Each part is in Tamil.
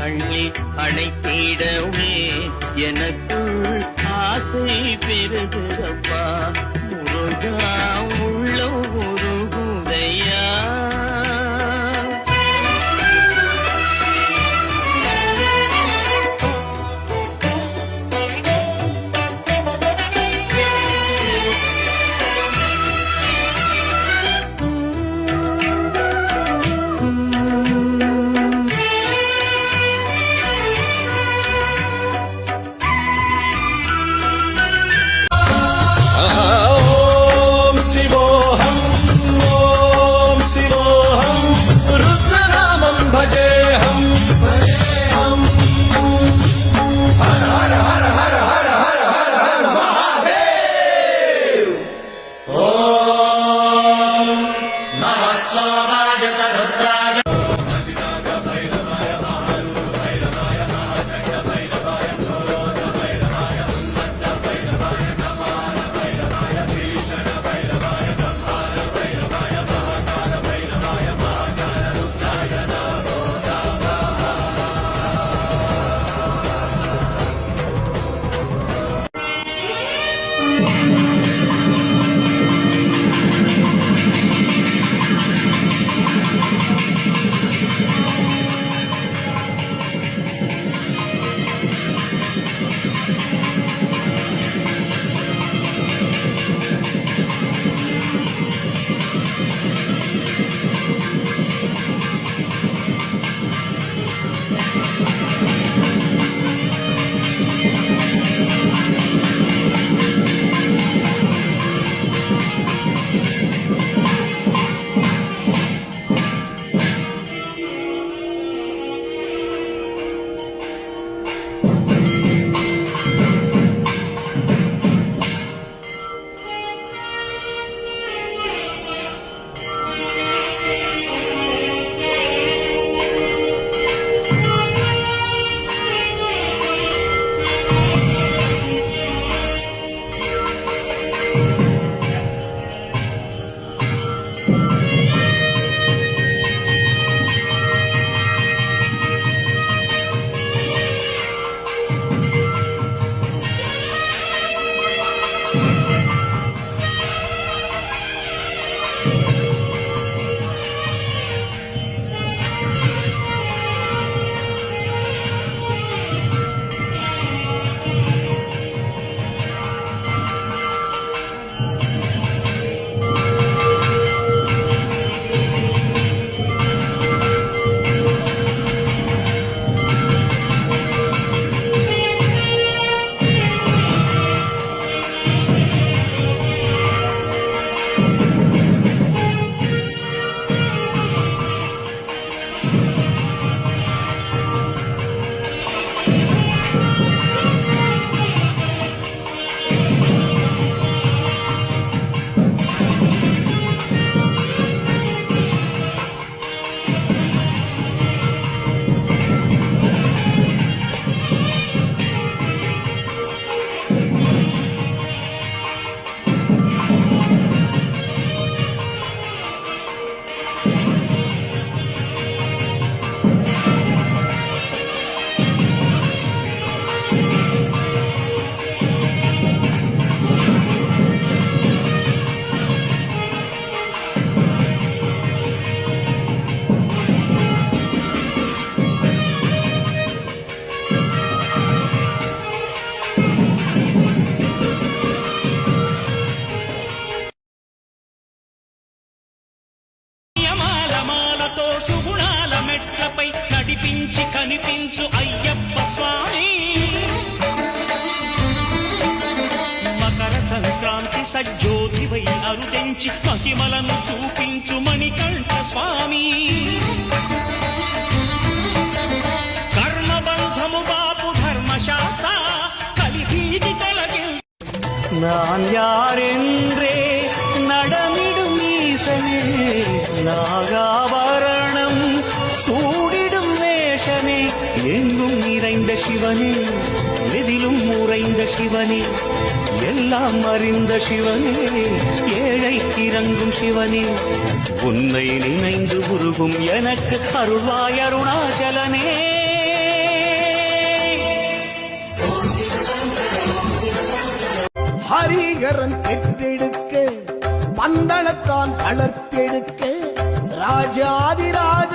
அள்ளி அணைத்திடவே எனக்குள் ஆசை பெருகிறப்பா முருகா உள்ள உருகுதையா కనిపించు అయ్యప్ప స్వామి మకర సంక్రాంతి సజ్జోతివై అరుదెంచి మహిమలను చూపించు మణికంఠ స్వామి కర్మబంధము బాపు ధర్మశాస్త్ర కలిభీతి తొలగి நான் யாரென்றே நடமிடும் ஈசனே நாகாபரணம் சூடிடும் வேஷனே எங்கும் நிறைந்த சிவனே எதிலும் உறைந்த சிவனே எல்லாம் அறிந்த சிவனே, ஏழைக்கு இறங்கும் சிவனே, உன்னை நினைந்து உருகும் எனக்கு அருள்வாய் அருணாச்சலனே. ஹரிகரன் பெற்றெடுக்க பந்தளத்தான் வளர்த்தெடுக்க ராஜாதிராஜனுமாய்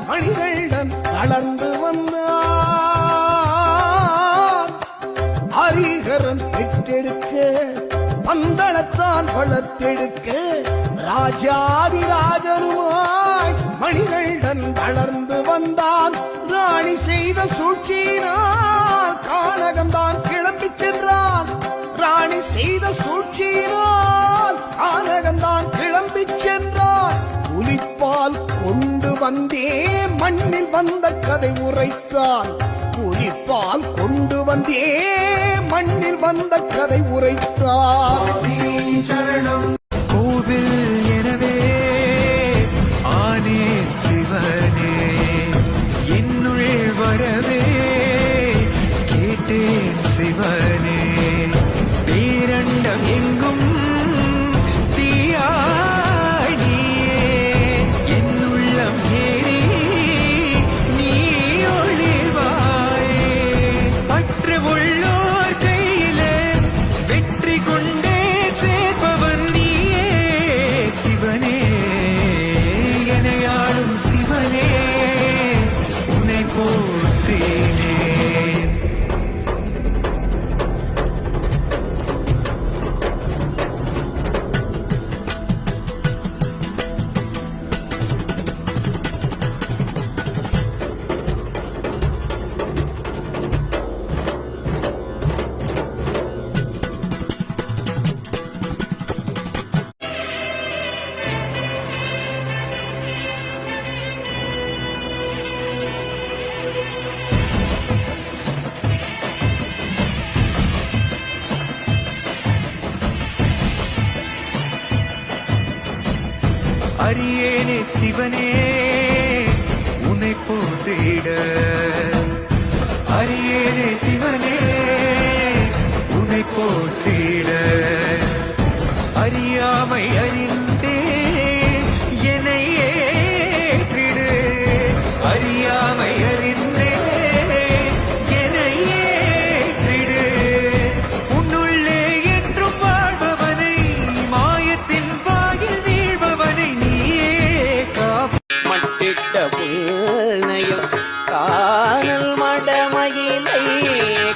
மணிகண்டன் தளர்ந்து வந்தான். ஹரிகரன் பெற்றெடுக்க பந்தளத்தான் வளர்த்தெடுக்க ராஜாதிராஜனுமாய் மணிகண்டன் தளர்ந்து வந்தான். ராணி செய்த சூழ்ச்சியினால் கானகம்தான் கிளம்பிச் சென்றான். ராணி செய்த சூழ்ச்சியினால் கானகம்தான் கிளம்பிச் சென்றான். புலிப்பால் கொண்டு வந்தே மண்ணில் வந்த கதை உரைத்தான். புலிப்பால் கொண்டு வந்தே மண்ணில் வந்த கதை உரைத்தான். கோவில் எனவே ஆனே சிவனே, என்னுள் வரவே கேட்டேன் சிவனே. பேரண்டம் எங்கும் தீயாய் நீயே, என்னுள்ளம் ஏறி நீ ஒளிவாயே. பற்று உள்ளோர் கையிலே வெற்றி கொண்டே சேர்ப்பவன் நீயே சிவனே. எனையாளும் சிவனே, உன்னை போற்றினேன். அரியேனே சிவனே, உன்னை போற்றிட. அரியேனே சிவனே, உன்னை போற்றிட. அறியாமை அறிந்தே என்னை ஏற்றிடு. அறியாமை அறிந்தே என்னை ஏற்றிடு. உன்னுள்ளே என்றும் வாழ்பவனை, மாயத்தின் வாயில் வீழ்பவனை நீயே காப்பு. மட்டிட்ட புல்நயம் காணல் மடமயிலை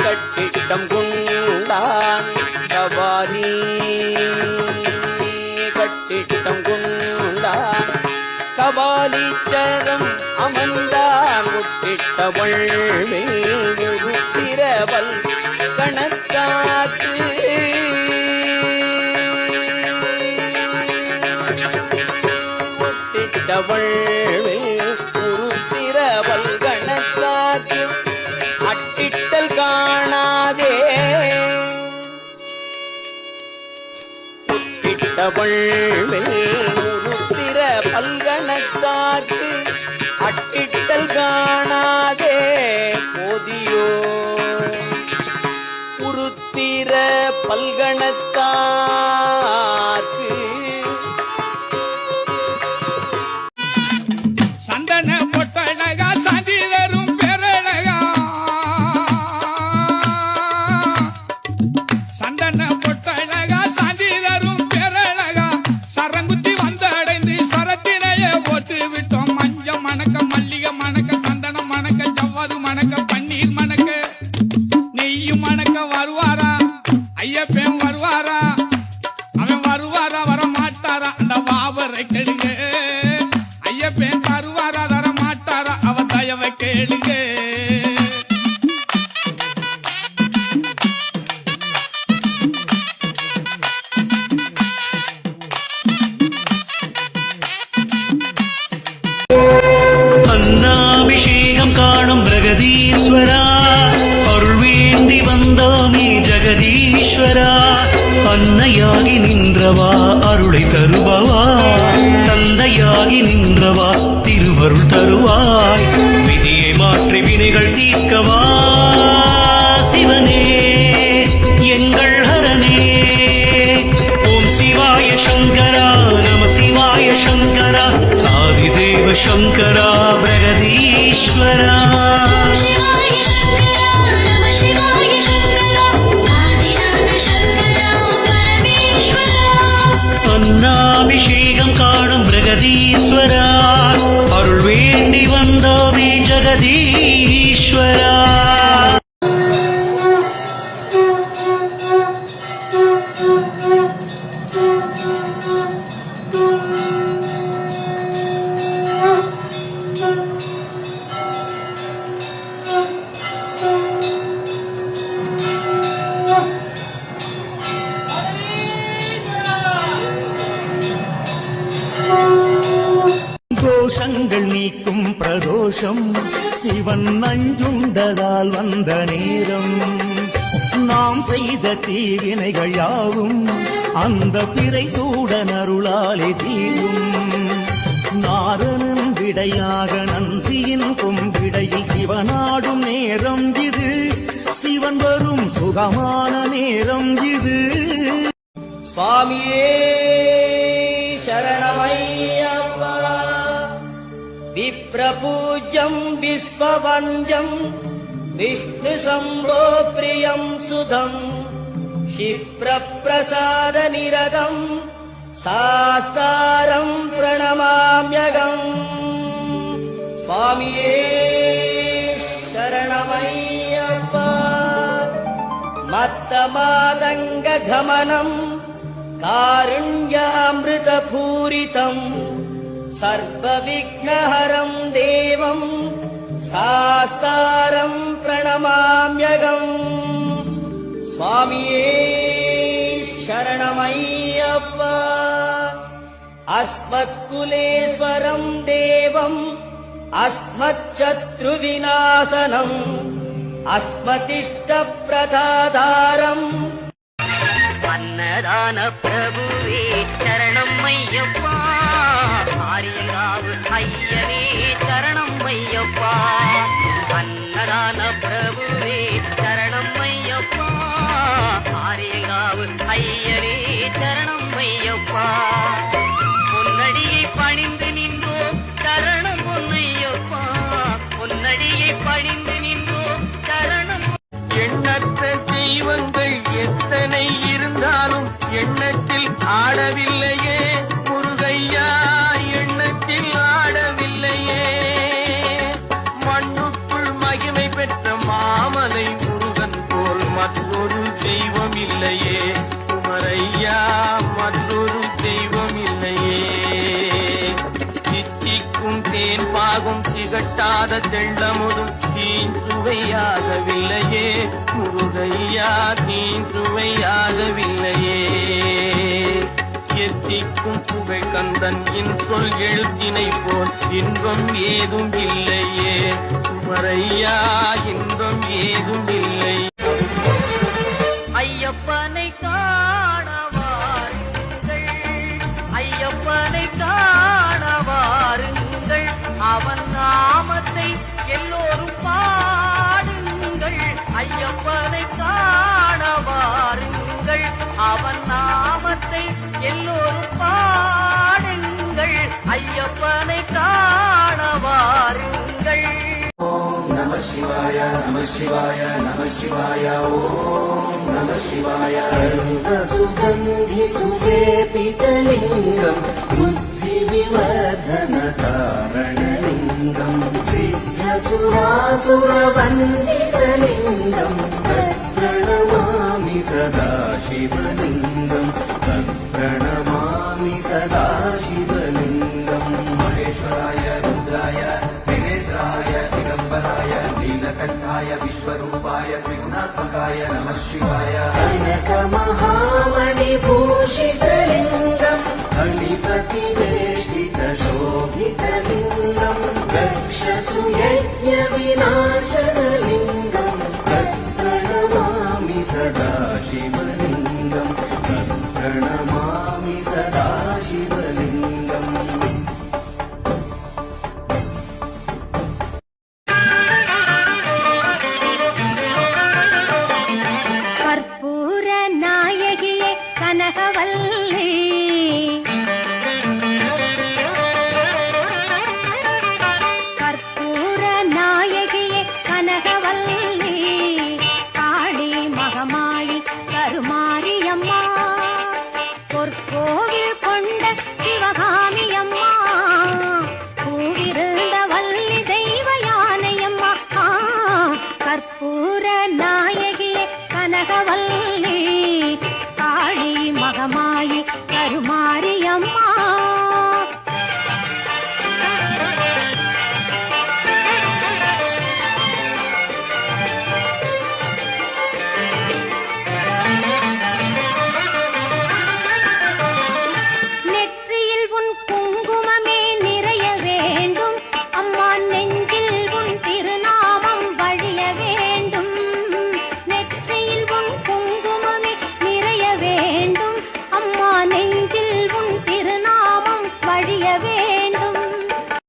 கட்டிட்டம் கொண்டான் கபாலி. கட்டிட்டம் கொண்டான் கபாலீச்சரம் அமர்ந்தான். முட்டிட்டவள் மேல் கணக்காத்து முட்டிட்டவள் உருத்திரவல் கணக்காத்து அட்டிட்டல் காணாதே. முட்டிட்டவள் உருத்திர பல்கணக்காத்து அட்டிட்டல் காணாதே. போதியோ உருத்திர பல்கணக்காத்து சந்தன பொட்டழகா சந்தி வரும் பெறழகா. சந்தன பொட்டழகா சந்தி வரும் பெறழகா. சரங்குத்தி வந்து அடைந்து சரத்தினைய போட்டு விட்டோம். மஞ்சள் மணக்க மல்லிகை மணக்க சந்தனம் மணக்க ஜவ்வாது மணக்க பன்னீர் மணக்க நெய்யும் மணக்க வருவாரா ஐயப்பன் வருவாரா? அவன் வருவாரா வர மாட்டாரா? அந்த வாவரை கெடுங்க. ஐயப்பன் தருவாரா தர மாட்டாரா? அவர் தயவை கேளுங்க. அன்னாபிஷேகம் காணும் பிரகதீஸ்வரா, அருள் வேண்டி வந்தோமே ஜெகதீஸ்வரா. அன்னையாகி நின்றவா அருளை தருபவா, தந்தையாகி நின்றவா திருவருள் தருவாய். விதியை மாற்றி வினைகள் தீர்க்கவா சிவனே, எங்கள் శివశంకరా ప్రగదీశ్వరా శివాయ శంకర నమ శివాయ శంకర ఆదినాథ శంకర పరమేశ్వర அன்னாபிஷேகம் காணும் பிரகதீஸ்வரா அருள் வேண்டி வந்தோமே ஜெகதீஸ்வரா தோஷங்கள் நீக்கும் பிரதோஷம் சிவன் நஞ்சுண்டதால் வந்த நேரம் நாம் செய்த தீவினைகள் யாவும் அந்த பிறை சூடன் அருளாலே தீரும் நாரனின் விடையாக நந்தியின் கொம்பிடையில் சிவனாடும் நேரம் இது சிவன் வரும் சுகமான நேரம் இது சுவாமியே சரணமையப்பா விப்ரபூஜ்யம் விஸ்வவந்தியம் விஷ்ணு சம்போ பிரியம் சுதம் க்ஷிப்ரப்ரசாத நிரதம் சாஸ்தாரம் பிரணமாம்யகம் சுவாமியே சரணமையப்பா மத்தமாதங்க கமனம் காருண்யாமிருதபூரிதம் சர்வவிக்னஹரம் தேவம் சாஸ்தாரம் பிரணமாம்யகம் சுவாமியே சரணமையப்பா அஸ்மத்குலேஸ்வரம் தேவம் அஸ்மச்சத்ருவிநாசனம் அஸ்மதிஷ்டப்ரதாதாரம் அன்னதான பிரபுவே சரணம் ஐயப்பா ஆரியங்காவு ஐயனே சரணம் ஐயப்பா அன்னதான பிரபுவே சரணம் ஐயப்பா ஆரியங்காவு ஐயனே சரணம் ஐயப்பா பொன்னடியை பணிந்து நின்றோம் சரணம் பொன்னையப்பா பொன்னடியை பணிந்து நின்றோம் சரணம் எண்ணற்ற தெய்வங்கள் எத்தனை இருந்தாலும் எண்ணத்தில் ஆடவில்லையே முருகையா எண்ணத்தில் ஆடவில்லையே மண்ணுக்குள் மகிமை பெற்ற மாமலை முருகன் போல் மற்றொரு தெய்வம் இல்லையே குமரையா மற்றொரு தெய்வம் இல்லையே சித்திக்கும் தேன் பாகும் திகட்டாத தெள்ளமுதும் தீஞ்சுவையாகவில்லையே முருகையா தீஞ்சுவையாகவில்லையே எத்திக்கும் புகழ் கந்தன் இன்சொல் எழுத்தினை போல் இன்பம் ஏதும் இல்லையே குமரையா இன்பம் ஏதும் இல்லை ஐயப்பனை காண வாருங்கள் ஐயப்பனை காண வாருங்கள் அவன் நாமத்தை எல்லோரும் பாடுங்கள் ஐயப்பனை காண வாருங்கள் அவன் நாமத்தை எல்லோரும் பாடுங்கள் ஐயப்பனை காண வாருங்கள் सर्वसुगन्धि सुलेपितलिङ्गम् बुद्धिविवर्धनकारणलिङ्गम् सिद्धसुरासुरवन्दितलिङ्गम् तत्प्रणमामि सदा शिवलिङ्गम् तत्प्रणमामि सदा शिवलिङ्गम् महेश्वराय रुद्राय त्रिनेत्राय दिगम्बराय नीलकण्ठाय विश्वरूपाय त्रिगुणात्मकाय नमः शिवाय कनकमहामणिभूषितलिङ्गम् फलिपतिवेष्टितशोभितलिङ्गम् दक्षसुयज्ञविना